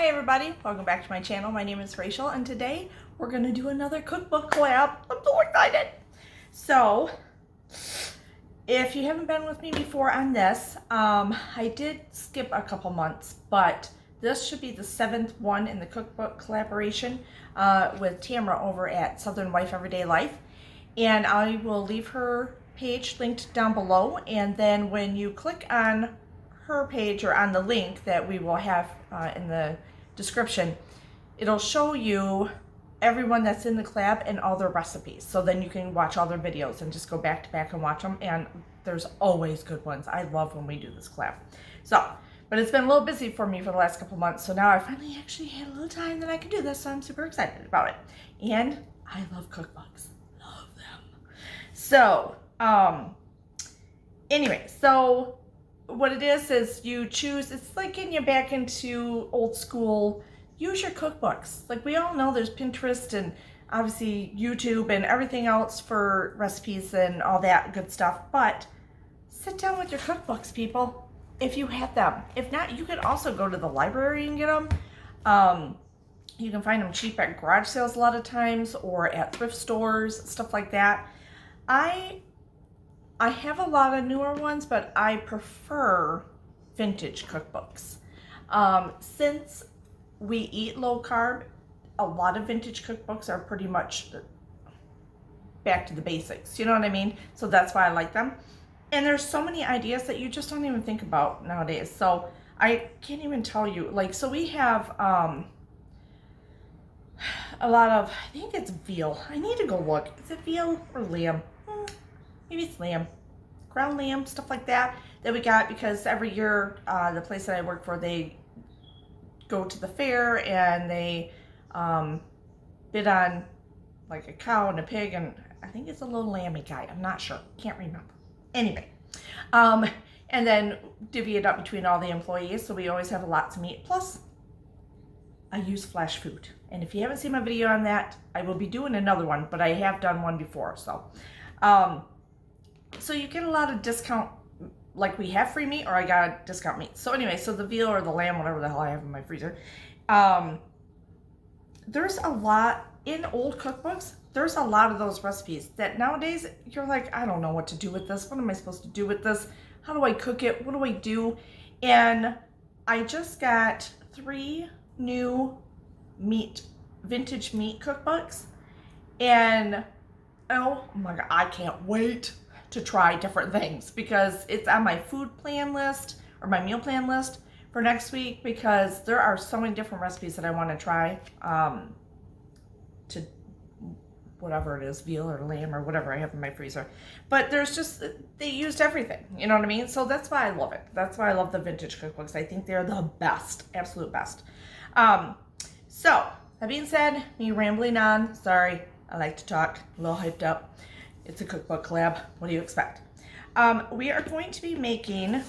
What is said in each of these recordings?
Hi everybody, welcome back to my channel. My name is Rachel and today we're going to do another cookbook collab. I'm so excited. So, if you haven't been with me before on this, I did skip a couple months, but this should be the 7th one in the cookbook collaboration with Tamara over at Southern Wife Everyday Life. And I will leave her page linked down below, and then when you click on her page or on the link that we will have in the description, it'll show you everyone that's in the collab and all their recipes. So then you can watch all their videos and just go back to back and watch them. And there's always good ones. I love when we do this collab. So, but it's been a little busy for me for the last couple months. So now I finally actually had a little time that I can do this. So I'm super excited about it. And I love cookbooks. Love them. So, anyway, so what it is you choose, it's like getting you back into old school, use your cookbooks. Like we all know there's Pinterest and obviously YouTube and everything else for recipes and all that good stuff, but sit down with your cookbooks, people, if you have them. If not, you could also go to the library and get them. You can find them cheap at garage sales a lot of times or at thrift stores, stuff like that. I have a lot of newer ones, but I prefer vintage cookbooks. Since we eat low carb, a lot of vintage cookbooks are pretty much back to the basics. You know what I mean? So that's why I like them. And there's so many ideas that you just don't even think about nowadays. So I can't even tell you. Like, so we have a lot of, I think it's veal. I need to go look. Is it veal or lamb? Maybe it's lamb, ground lamb, stuff like that we got because every year the place that I work for, they go to the fair and they bid on like a cow and a pig, and I think it's a little lammy guy. I'm not sure, can't remember. Anyway, and then divvy it up between all the employees, so we always have lots of meat. Plus, I use flash food, and if you haven't seen my video on that, I will be doing another one, but I have done one before, so. So you get a lot of discount, like we have free meat or I got discount meat. So anyway, so the veal or the lamb, whatever the hell I have in my freezer. There's a lot in old cookbooks. There's a lot of those recipes that nowadays you're like, I don't know what to do with this. What am I supposed to do with this? How do I cook it? What do I do? And I just got 3 new vintage meat cookbooks, and oh my God, I can't wait to try different things because it's on my food plan list or my meal plan list for next week, because there are so many different recipes that I want to try to whatever it is, veal or lamb or whatever I have in my freezer. But there's just, they used everything, you know what I mean? So that's why I love it. That's why I love the vintage cookbooks. I think they're the best, absolute best. So that being said, me rambling on, sorry. I like to talk, a little hyped up. It's a cookbook collab. What do you expect? We are going to be making,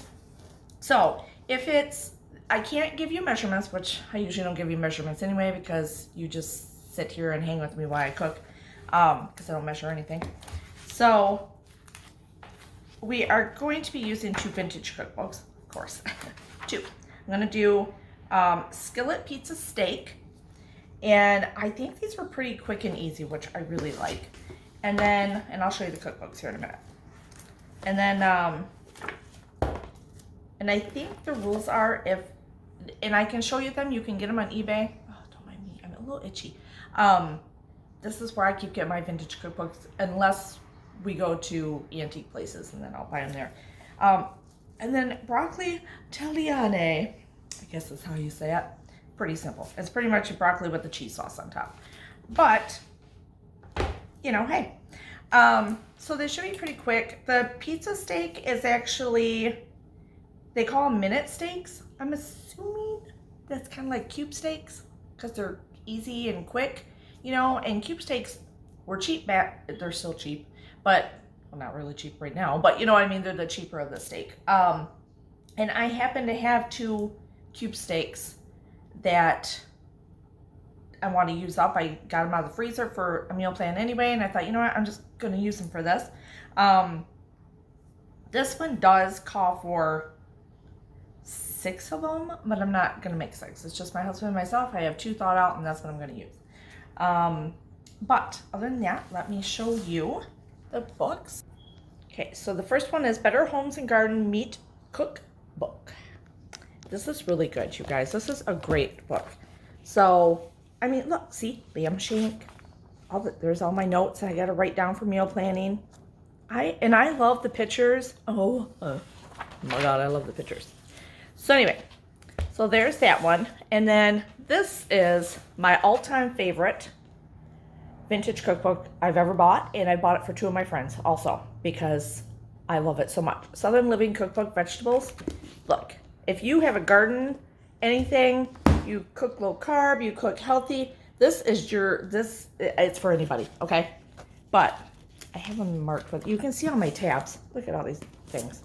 so if it's, I can't give you measurements, which I usually don't give you measurements anyway, because you just sit here and hang with me while I cook, because I don't measure anything. So we are going to be using 2 vintage cookbooks, of course. 2. I'm going to do skillet pizza steak. And I think these were pretty quick and easy, which I really like. And then, and I'll show you the cookbooks here in a minute. And then, and I think the rules are and I can show you them, you can get them on eBay. Oh, don't mind me, I'm a little itchy. This is where I keep getting my vintage cookbooks, unless we go to antique places, and then I'll buy them there. And then broccoli tagliane, I guess that's how you say it. Pretty simple. It's pretty much a broccoli with the cheese sauce on top. But, you know, hey. So they should be pretty quick. The pizza steak is actually, they call them minute steaks. I'm assuming that's kind of like cube steaks because they're easy and quick, you know, and cube steaks were cheap back, they're still cheap, but, well, not really cheap right now, but you know what I mean, they're the cheaper of the steak. And I happen to have 2 cube steaks that I want to use up. I got them out of the freezer for a meal plan anyway, and I thought, you know what, I'm just going to use them for this. This one does call for 6 of them, but I'm not gonna make 6. It's just my husband and myself. I have 2 thought out, and that's what I'm gonna use. But other than that, let me show you the books. Okay, so the first one is Better Homes and Garden Meet Cookbook. This is really good, you guys. This is a great book. So, I mean, look, see, lamb shank. There's all my notes I got to write down for meal planning. I love the pictures. Oh my God, I love the pictures. So anyway, so there's that one. And then this is my all-time favorite vintage cookbook I've ever bought. And I bought it for 2 of my friends also because I love it so much. Southern Living Cookbook Vegetables. Look, if you have a garden, anything, you cook low carb, you cook healthy, it's for anybody, okay? But I have them marked with, you can see all my tabs. Look at all these things.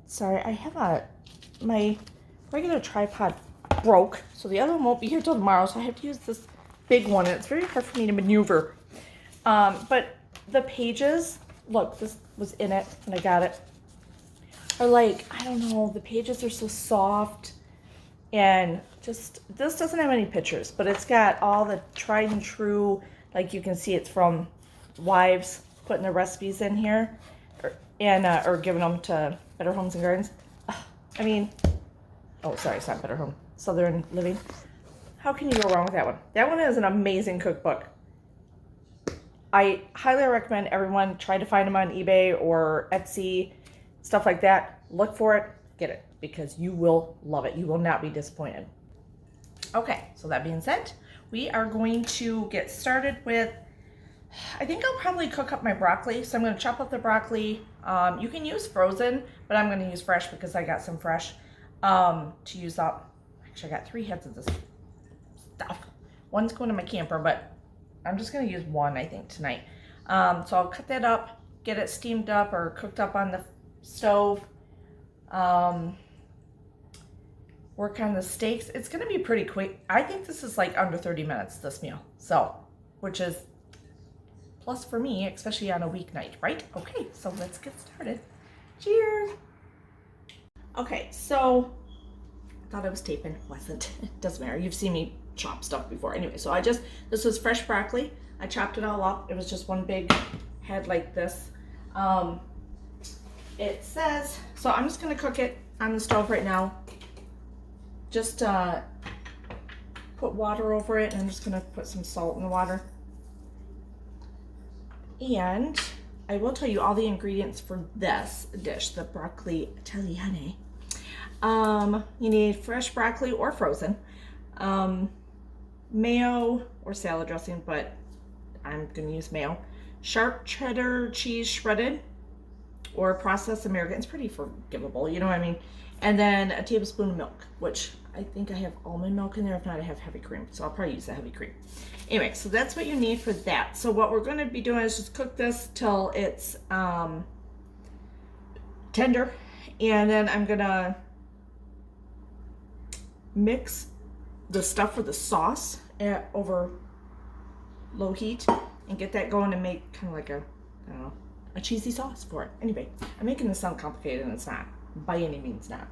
Sorry, I have my regular tripod broke, so the other one won't be here till tomorrow, so I have to use this big one, and it's very hard for me to maneuver. But the pages, look, this was in it when I got it, are like, I don't know, the pages are so soft, and just, this doesn't have any pictures, but it's got all the tried and true, like you can see it's from wives putting their recipes in here, or giving them to Better Homes and Gardens. I mean, oh, sorry, it's not Better Home, Southern Living. How can you go wrong with that one? That one is an amazing cookbook. I highly recommend everyone try to find them on eBay or Etsy, stuff like that. Look for it, get it, because you will love it. You will not be disappointed. Okay, so that being said, we are going to get started with, I think I'll probably cook up my broccoli. So I'm going to chop up the broccoli. You can use frozen, but I'm going to use fresh because I got some fresh to use up. Actually, I got 3 heads of this stuff. One's going to my camper, but I'm just going to use one, I think, tonight. So I'll cut that up, get it steamed up or cooked up on the stove. Work on the steaks. It's going to be pretty quick. I think this is like under 30 minutes, this meal. So, which is plus for me, especially on a weeknight, right? Okay, so let's get started. Cheers. Okay, so I thought I was taping. Wasn't. It doesn't matter. You've seen me chop stuff before. Anyway, so this was fresh broccoli. I chopped it all up. It was just one big head like this. It says, so I'm just going to cook it on the stove right now. Just put water over it, and I'm just going to put some salt in the water. And I will tell you all the ingredients for this dish, the broccoli tagliatelle. You need fresh broccoli or frozen, mayo or salad dressing, but I'm going to use mayo, sharp cheddar cheese shredded, or processed American. It's pretty forgivable, you know what I mean? And then a tablespoon of milk, which I think I have almond milk in there. If not, I have heavy cream, so I'll probably use the heavy cream. Anyway, so that's what you need for that. So what we're going to be doing is just cook this till it's tender, and then I'm going to mix the stuff for the sauce over low heat and get that going and make kind of like a, I don't know, a cheesy sauce for it. Anyway, I'm making this sound complicated, and it's not. By any means not.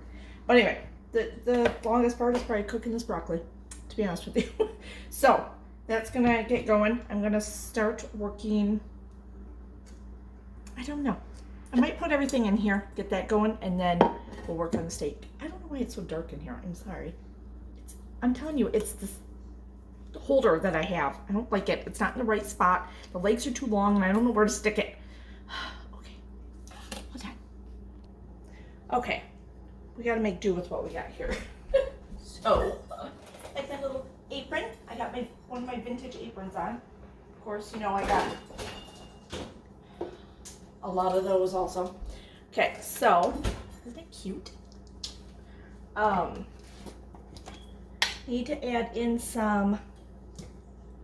But anyway, the longest part is probably cooking this broccoli, to be honest with you. So that's gonna get going. I'm gonna start working, I don't know. I might put everything in here, get that going, and then we'll work on the steak. I don't know why it's so dark in here. I'm sorry. I'm telling you, it's this holder that I have. I don't like it. It's not in the right spot. The legs are too long, and I don't know where to stick it. Okay, hold on. Okay, we got to make do with what we got here. So, like that little apron. I got one of my vintage aprons on. Of course, you know I got a lot of those also. Okay, so isn't it cute? Need to add in some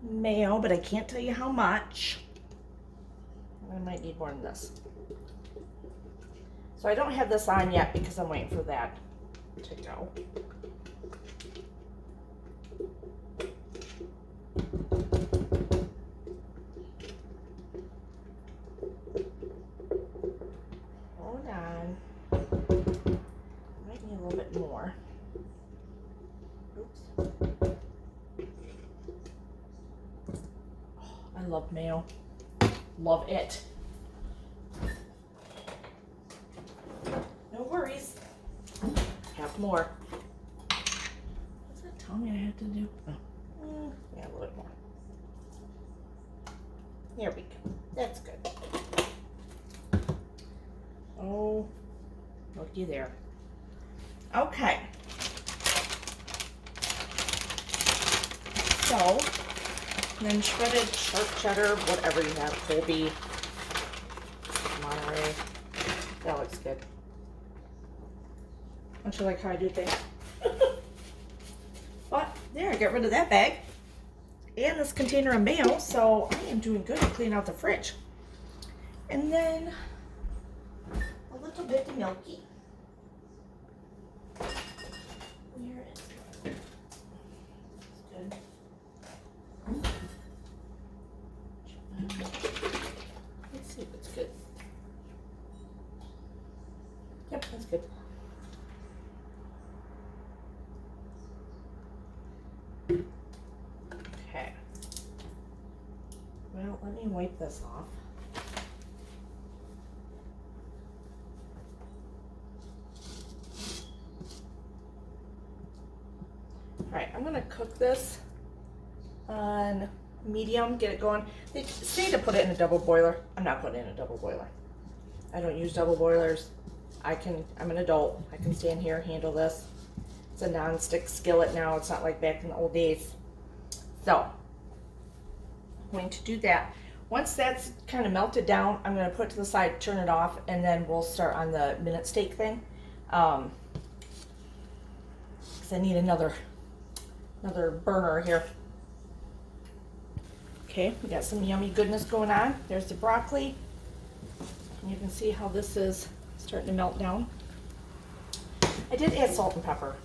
mayo, but I can't tell you how much. I might need more than this. So I don't have this on yet because I'm waiting for that to go. Hold on. I love mayo. Love it. No worries. Have more. What's that tell me I have to do? Oh. Yeah, a little bit more. There we go. That's good. Oh, looky there. Okay. So, then shredded sharp cheddar, whatever you have, Colby, Monterey. That looks good. Don't you like how I do things? But there, I got rid of that bag and this container of mayo, so I am doing good to clean out the fridge. And then a little bit of milky. Where is it? Good. Let's see if it's good. Yep, that's good. Okay. Well, let me wipe this off. Alright, I'm going to cook this on medium, get it going. They say to put it in a double boiler. I'm not putting it in a double boiler. I don't use double boilers. I'm an adult. I can stand here, handle this. It's a non-stick skillet now. It's not like back in the old days. So, I'm going to do that. Once that's kind of melted down, I'm going to put it to the side, turn it off, and then we'll start on the minute steak thing. Because I need another burner here. Okay, we got some yummy goodness going on. There's the broccoli. And you can see how this is starting to melt down. I did add salt and pepper.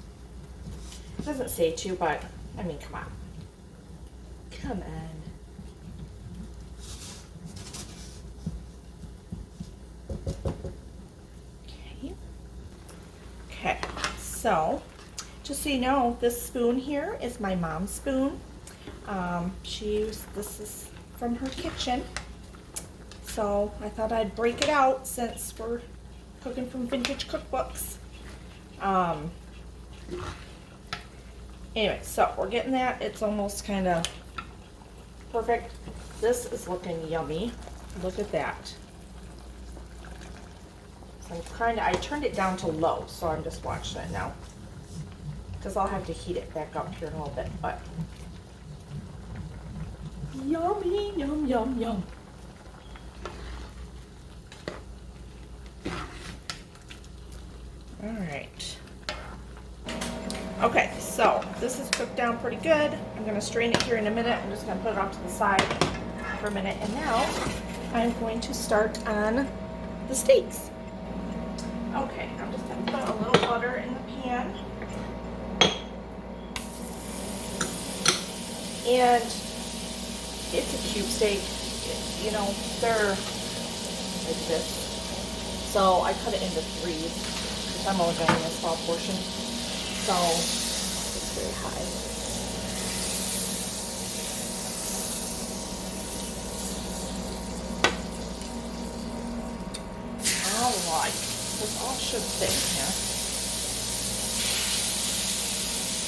It doesn't say to, but I mean, come on. Come on. Okay. Okay, so just so you know, this spoon here is my mom's spoon. This is from her kitchen. So I thought I'd break it out since we're cooking from vintage cookbooks. Anyway, so we're getting that. It's almost kind of perfect. This is looking yummy. Look at that. So I turned it down to low, so I'm just watching it now. Because I'll have to heat it back up here in a little bit, but yummy, yum, yum, yum. All right. Okay, so this is cooked down pretty good. I'm going to strain it here in a minute. I'm just going to put it off to the side for a minute. And now I'm going to start on the steaks. Okay, I'm just going to put a little butter in the pan. And it's a cube steak. You know, they're like this. So I cut it into threes. I'm only going to a small portion. So it's very high. Alright, this all should fit in here.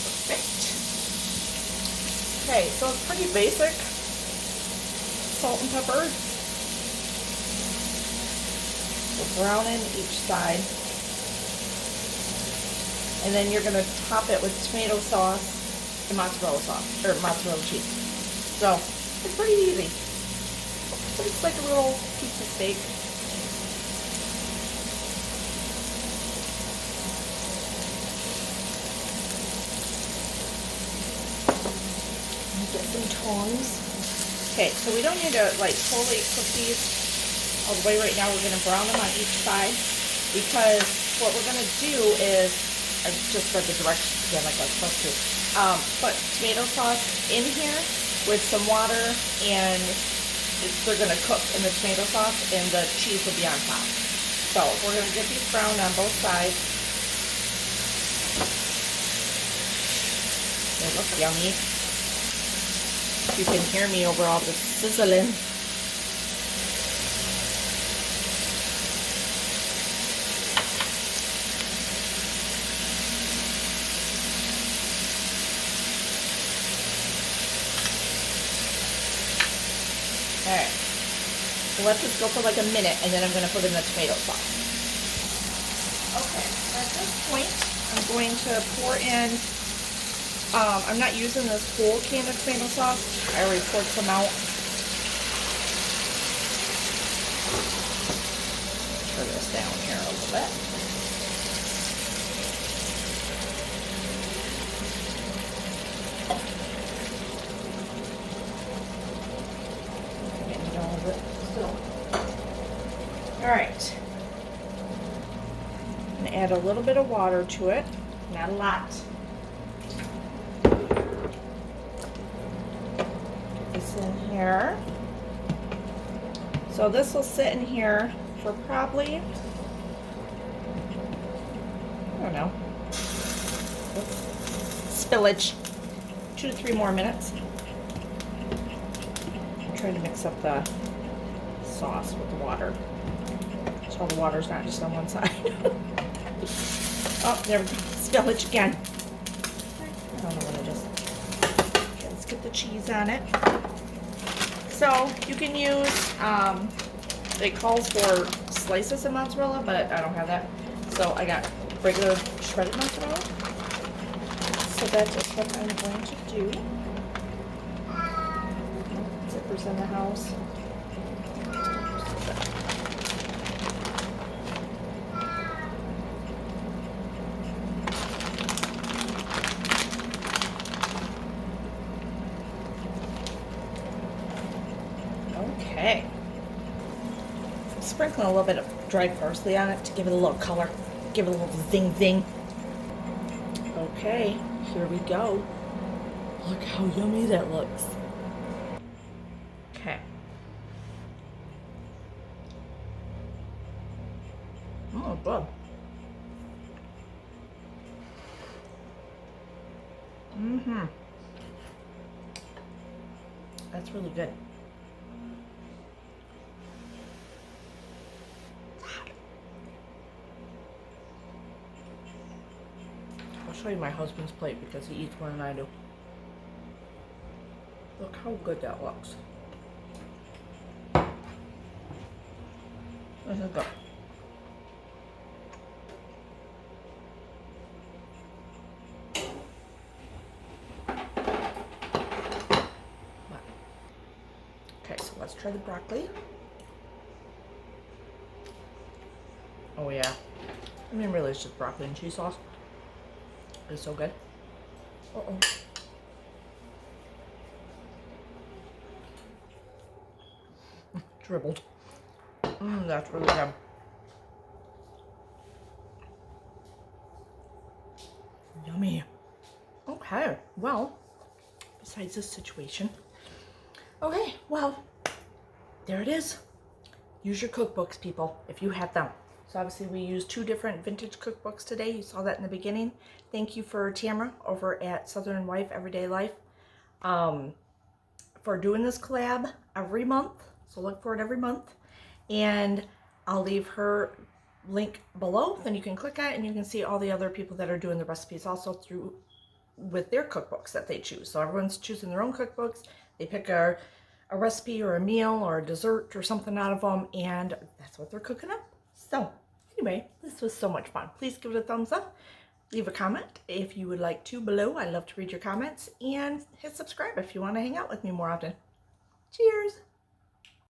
Perfect. Okay, so it's pretty basic. Salt and pepper. We'll brown in each side. And then you're going to top it with tomato sauce and mozzarella sauce, or mozzarella cheese. So, it's pretty easy. But it's like a little piece of steak. Get some tongs. Okay, so we don't need to like totally cook these all the way right now. We're going to brown them on each side because what we're going to do is, I just read the directions again like I was supposed to. Put tomato sauce in here with some water, and they're going to cook in the tomato sauce, and the cheese will be on top. So we're going to get these browned on both sides. They look yummy. You can hear me over all the sizzling. Alright, so let this go for like a minute, and then I'm going to put in the tomato sauce. Okay, at this point, I'm going to pour in, I'm not using this whole can of tomato sauce. I already poured some out. Turn this down here a little bit. Alright, I'm going to add a little bit of water to it, not a lot. Put this in here. So this will sit in here for probably, I don't know, spillage, 2 to 3 more minutes. I'm trying to mix up the sauce with the water, so the water's not just on one side. Oh, there we go. Spillage again. I don't know what it is. Okay, let's get the cheese on it. So you can use, it calls for slices of mozzarella, but I don't have that. So I got regular shredded mozzarella. So that is what I'm going to do. Zipper's in the house. Okay. Sprinkling a little bit of dried parsley on it to give it a little color, give it a little zing zing. Okay, here we go. Look how yummy that looks. Okay. Oh, good. Mm-hmm. That's really good. I'll show you my husband's plate because he eats more than I do. Look how good that looks. This is good. Okay, so let's try the broccoli. Oh yeah. I mean, really, it's just broccoli and cheese sauce. It's so good. Uh-oh. Dribbled. That's really good. Yummy. Okay, well, besides this situation. Okay, well, there it is. Use your cookbooks, people, if you have them. So obviously we used 2 different vintage cookbooks today. You saw that in the beginning. Thank you for Tamara over at Southern Wife Everyday Life for doing this collab every month. So look for it every month. And I'll leave her link below. Then you can click on it and you can see all the other people that are doing the recipes also through with their cookbooks that they choose. So everyone's choosing their own cookbooks. They pick a recipe or a meal or a dessert or something out of them, and that's what they're cooking up. So anyway, this was so much fun. Please give it a thumbs up. Leave a comment if you would like to below. I love to read your comments. And hit subscribe if you want to hang out with me more often. Cheers!